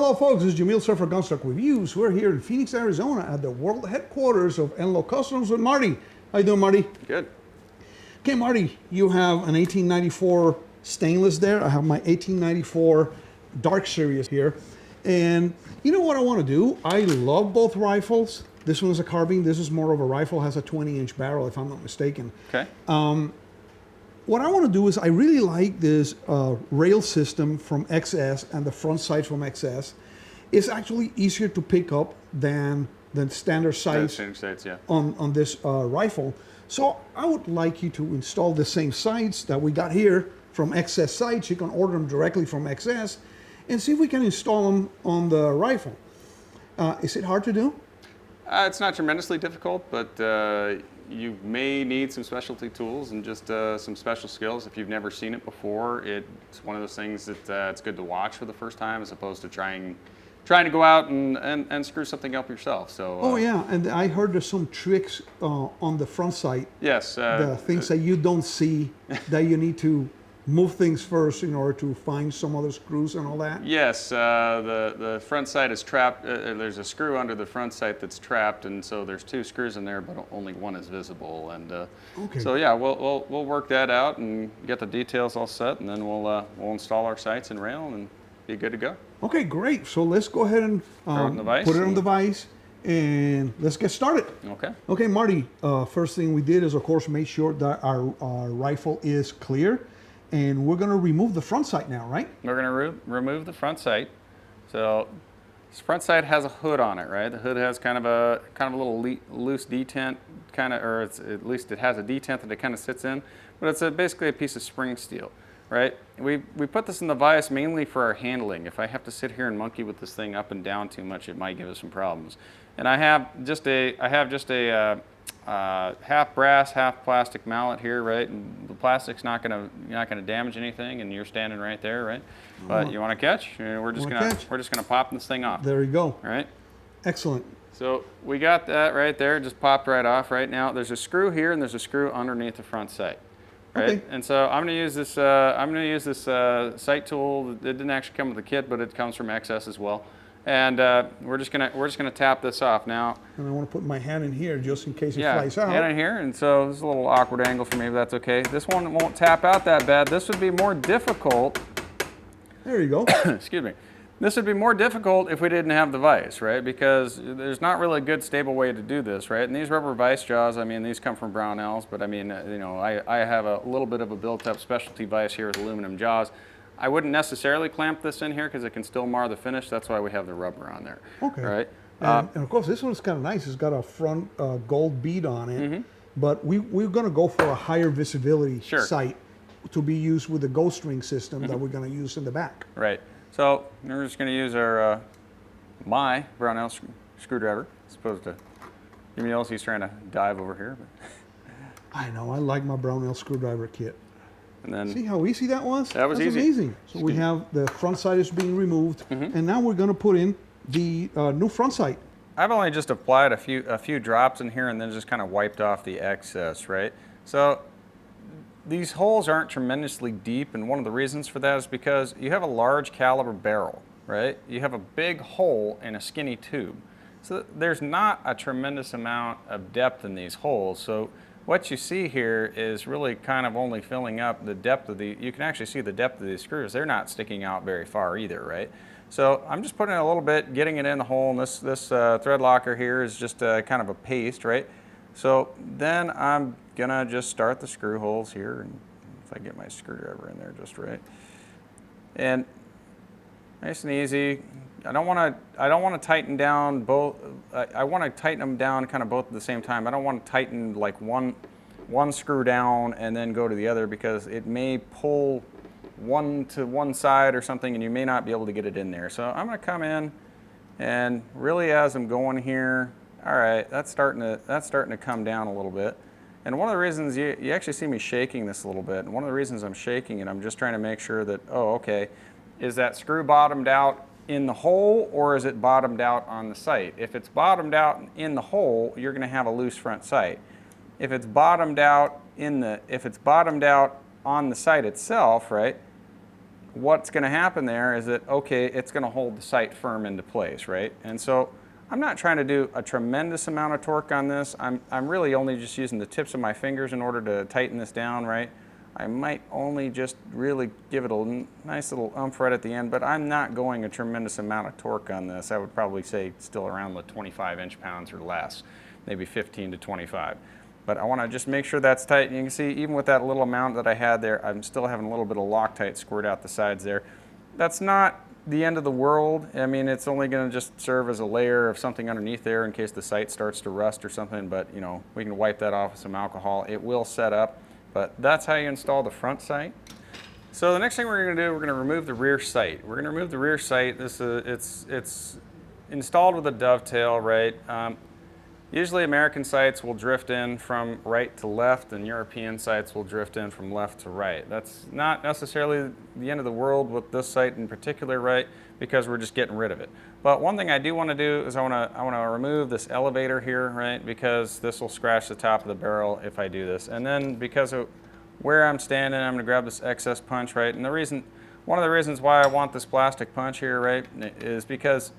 hello folks, this is Jamil Surfer Gunstock Reviews. We're here in Phoenix, Arizona at the world headquarters of Enlo Customs with Marty. How you doing, Marty? Good. Okay, Marty, you have an 1894 stainless there. I have my 1894 Dark Series here. And you know what I want to do? I love both rifles. This one is a carbine. This is more of a rifle, has a 20-inch barrel, if I'm not mistaken. Okay. What I want to do is I really like this rail system from XS and the front sights from XS. It's actually easier to pick up than standard sights Yeah. on this rifle. So I would like you to install the same sights that we got here from XS sights. You can order them directly from XS and see if we can install them on the rifle. Is it hard to do? It's not tremendously difficult, but you may need some specialty tools and just some special skills. If you've never seen it before, it's one of those things that it's good to watch for the first time as opposed to trying to go out and screw something up yourself. So. Oh yeah, and I heard there's some tricks on the front sight. Yes. The things that you don't see that you need to move things first in order to find some other screws and all that? Yes, the front sight is trapped. There's a screw under the front sight that's trapped, and so there's two screws in there, but only one is visible. And okay. So yeah, we'll work that out and get the details all set, and then we'll install our sights and rail and be good to go. Okay, great. So let's go ahead and put it on the vise, and let's get started. Okay. Okay, Marty. First thing we did is, of course, make sure that our rifle is clear. And we're going to remove the front sight now, right? We're going to remove the front sight. So this front sight has a hood on it, right? The hood has kind of a little loose detent, or at least it has a detent that it kind of sits in, but it's basically a piece of spring steel, right? We put this in the vise mainly for our handling. If I have to sit here and monkey with this thing up and down too much, it might give us some problems. And I have just a half brass, half plastic mallet here, right? And the plastic's not gonna damage anything, and you're standing right there, right? But you want to catch? We're just gonna pop this thing off. There you go. All right. Excellent. So we got that right there. Just popped right off. Right now, there's a screw here, and there's a screw underneath the front sight. Right. Okay. And so I'm gonna use this. Sight tool. It didn't actually come with the kit, but it comes from XS as well. And we're just gonna tap this off now. And I want to put my hand in here just in case it yeah, flies out. Hand in here, and so this is a little awkward angle for me, but that's okay. This one won't tap out that bad. This would be more difficult. There you go. Excuse me. This would be more difficult if we didn't have the vise, right? Because there's not really a good stable way to do this, right? And these rubber vise jaws, I mean, these come from Brownells, but I mean, I have a little bit of a built-up specialty vise here with aluminum jaws. I wouldn't necessarily clamp this in here because it can still mar the finish. That's why we have the rubber on there. Okay. Right. And of course, this one's kind of nice. It's got a front gold bead on it. But we're going to go for a higher visibility sight to be used with the ghost ring system that we're going to use in the back. Right. So we're just going to use our my Brownell screwdriver as opposed to anybody else. He's trying to dive over here. But. I know. I like my Brownell screwdriver kit. And then, see how easy that was? That was That's easy. Amazing. So we have the front sight is being removed, and now we're going to put in the new front sight. I've only just applied a few drops in here and then just kind of wiped off the excess, right? So these holes aren't tremendously deep, and one of the reasons for that is because you have a large caliber barrel, right? You have a big hole in a skinny tube. So there's not a tremendous amount of depth in these holes. So what you see here is really kind of only filling up the depth of you can actually see the depth of these screws. They're not sticking out very far either, right? So I'm just putting in a little bit, getting it in the hole, and this thread locker here is just kind of a paste, right? So then I'm gonna just start the screw holes here, and if I get my screwdriver in there just right. And nice and easy. I don't want to tighten down both. I want to tighten them down kind of both at the same time. I don't want to tighten like one screw down and then go to the other because it may pull one to one side or something, and you may not be able to get it in there. So I'm going to come in, and really as I'm going here, all right, that's starting to come down a little bit. And one of the reasons you actually see me shaking this a little bit, and one of the reasons I'm shaking it, I'm just trying to make sure that, oh, okay, is that screw bottomed out in the hole, or is it bottomed out on the sight? If it's bottomed out in the hole, you're going to have a loose front sight. If it's bottomed out on the sight itself, right? what's going to happen there is that, okay, it's going to hold the sight firm into place, right? And so I'm not trying to do a tremendous amount of torque on this. I'm really only just using the tips of my fingers in order to tighten this down, right? I might only just really give it a nice little oomph right at the end, but I'm not going a tremendous amount of torque on this. I would probably say still around the 25 inch-pounds or less, maybe 15 to 25. But I want to just make sure that's tight. And you can see even with that little amount that I had there, I'm still having a little bit of Loctite squirt out the sides there. That's not the end of the world. I mean, it's only going to just serve as a layer of something underneath there in case the sight starts to rust or something, but you know, we can wipe that off with some alcohol. It will set up. But that's how you install the front sight. So the next thing we're going to do, we're going to remove the rear sight. We're going to remove the rear sight. It's installed with a dovetail, right? Usually American sights will drift in from right to left, and European sights will drift in from left to right. That's not necessarily the end of the world with this sight in particular, right? Because we're just getting rid of it. But one thing I do want to do is I want to remove this elevator here, right? Because this will scratch the top of the barrel if I do this. And then because of where I'm standing, I'm going to grab this excess punch, right? And one of the reasons why I want this plastic punch here, right, is because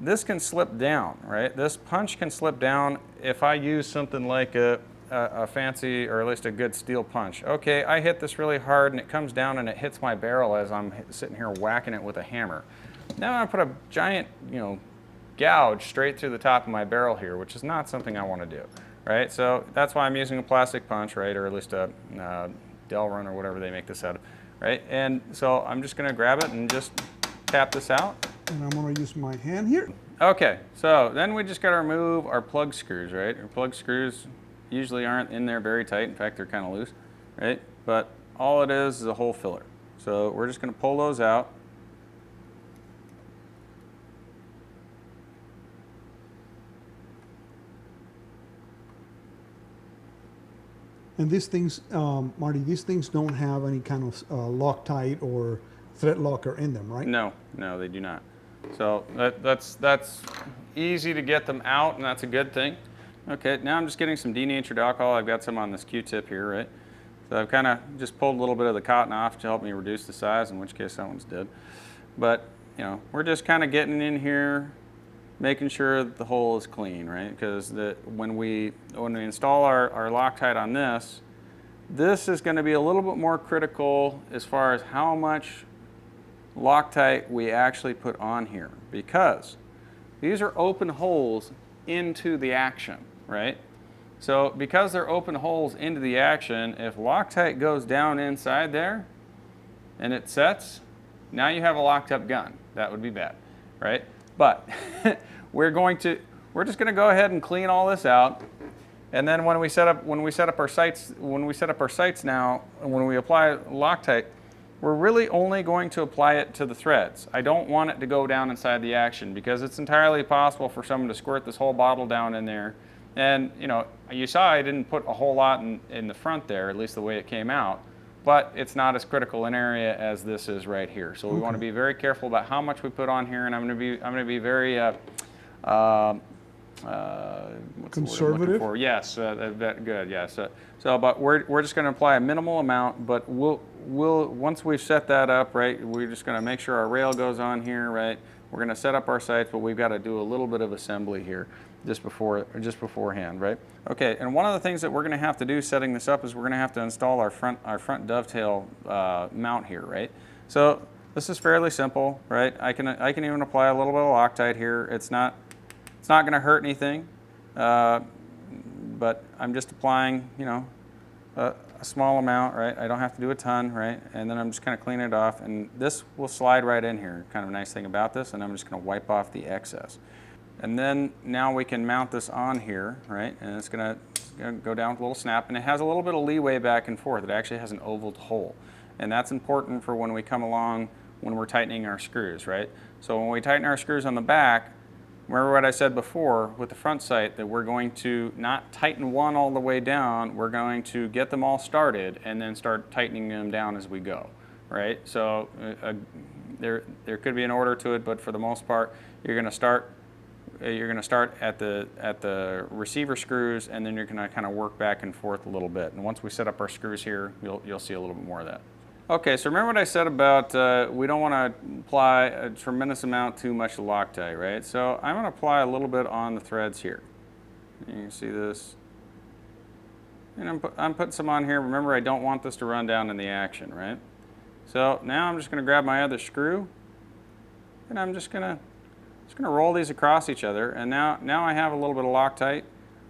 this can slip down, right? This punch can slip down if I use something like a fancy, or at least a good steel punch. Okay, I hit this really hard and it comes down and it hits my barrel as I'm sitting here whacking it with a hammer. Now I put a giant, gouge straight through the top of my barrel here, which is not something I want to do, right? So that's why I'm using a plastic punch, right? Or at least a Delrin or whatever they make this out of, right? And so I'm just gonna grab it and just tap this out. And I'm going to use my hand here. Okay, so then we just got to remove our plug screws, right? Our plug screws usually aren't in there very tight. In fact, they're kind of loose, right? But all it is a hole filler. So we're just going to pull those out. And these things, Marty, these things don't have any kind of Loctite or thread locker in them, right? No, they do not. So that's easy to get them out, and that's a good thing. Okay, now I'm just getting some denatured alcohol. I've got some on this Q-tip here, right? So I've kind of just pulled a little bit of the cotton off to help me reduce the size, in which case that one's dead. But, we're just kind of getting in here, making sure that the hole is clean, right? Because when we install our Loctite on this is going to be a little bit more critical as far as how much Loctite we actually put on here, because these are open holes into the action, right? So because they're open holes into the action, if Loctite goes down inside there and it sets, now you have a locked up gun. That would be bad, right? But we're just going to go ahead and clean all this out. And then when we set up our sights now, when we apply Loctite, we're really only going to apply it to the threads. I don't want it to go down inside the action, because it's entirely possible for someone to squirt this whole bottle down in there. And you saw I didn't put a whole lot in the front there, at least the way it came out, but it's not as critical an area as this is right here. So we want to be very careful about how much we put on here, and I'm going to be very conservative. Yes, good. Yes. But we're just going to apply a minimal amount. But we'll once we've set that up, right, we're just going to make sure our rail goes on here, right. We're going to set up our sights, but we've got to do a little bit of assembly here just beforehand, right. Okay. And one of the things that we're going to have to do setting this up is we're going to have to install our front dovetail mount here, right. So this is fairly simple, right. I can even apply a little bit of Loctite here. It's not going to hurt anything, but I'm just applying, a small amount, right? I don't have to do a ton, right? And then I'm just kind of cleaning it off, and this will slide right in here. Kind of a nice thing about this, and I'm just going to wipe off the excess. And then now we can mount this on here, right? And it's going to go down with a little snap, and it has a little bit of leeway back and forth. It actually has an ovaled hole, and that's important for when we come along when we're tightening our screws, right? So when we tighten our screws on the back, remember what I said before with the front sight, that we're going to not tighten one all the way down, we're going to get them all started and then start tightening them down as we go, right? So there could be an order to it, but for the most part, you're going to start at the receiver screws, and then you're going to kind of work back and forth a little bit. And once we set up our screws here, you'll see a little bit more of that. Okay, so remember what I said about we don't want to apply a tremendous amount too much Loctite, right? So I'm going to apply a little bit on the threads here. You can see this. And I'm putting some on here. Remember, I don't want this to run down in the action, right? So now I'm just going to grab my other screw, and I'm just going to roll these across each other. And now I have a little bit of Loctite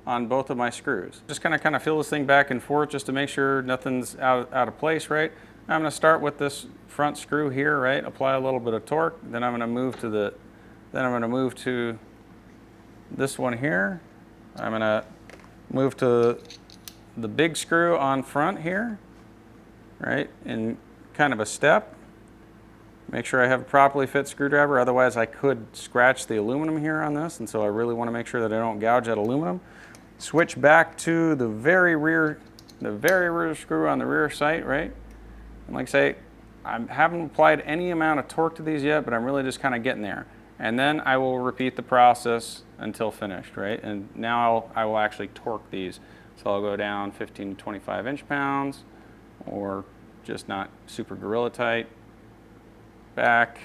on both of my screws. Just kind of feel this thing back and forth just to make sure nothing's out of place, right? I'm going to start with this front screw here, right? Apply a little bit of torque. Then I'm going to move to this one here. I'm going to move to the big screw on front here, right? In kind of a step. Make sure I have a properly fit screwdriver. Otherwise, I could scratch the aluminum here on this, and so I really want to make sure that I don't gouge that aluminum. Switch back to the very rear screw on the rear sight, right? And like I say, I haven't applied any amount of torque to these yet, but I'm really just kind of getting there. And then I will repeat the process until finished, right? And now I will actually torque these. So I'll go down 15 to 25 inch-pounds, or just not super Gorilla tight. Back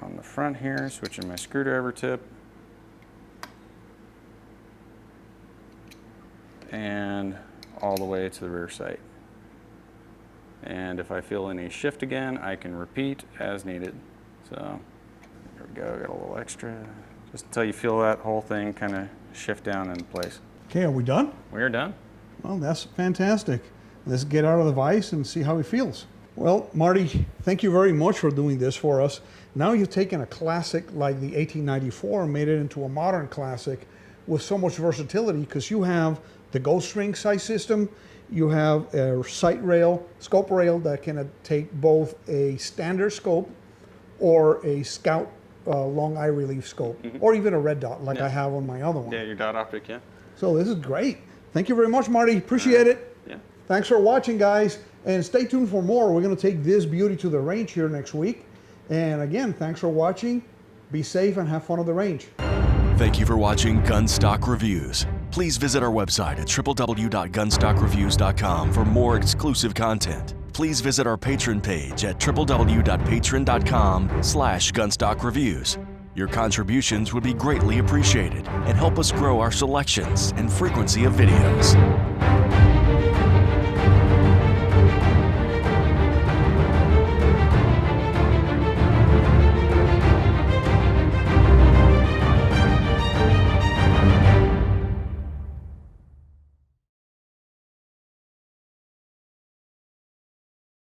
on the front here, switching my screwdriver tip. And all the way to the rear sight. And if I feel any shift again, I can repeat as needed. So there we go, got a little extra. Just until you feel that whole thing kind of shift down into place. Okay, are we done? We are done. Well, that's fantastic. Let's get out of the vise and see how it feels. Well, Marty, thank you very much for doing this for us. Now you've taken a classic like the 1894 and made it into a modern classic with so much versatility, because you have the Ghost Ring sight system, you have a sight rail, scope rail that can take both a standard scope or a Scout long eye relief scope, or even a red dot like I have on my other one. Yeah, your dot optic, yeah. So this is great. Thank you very much, Marty. Appreciate it. Yeah. Thanks for watching, guys. And stay tuned for more. We're going to take this beauty to the range here next week. And again, thanks for watching. Be safe and have fun at the range. Thank you for watching Gunstock Reviews. Please visit our website at www.gunstockreviews.com for more exclusive content. Please visit our Patreon page at www.patreon.com/gunstockreviews. Your contributions would be greatly appreciated and help us grow our selections and frequency of videos.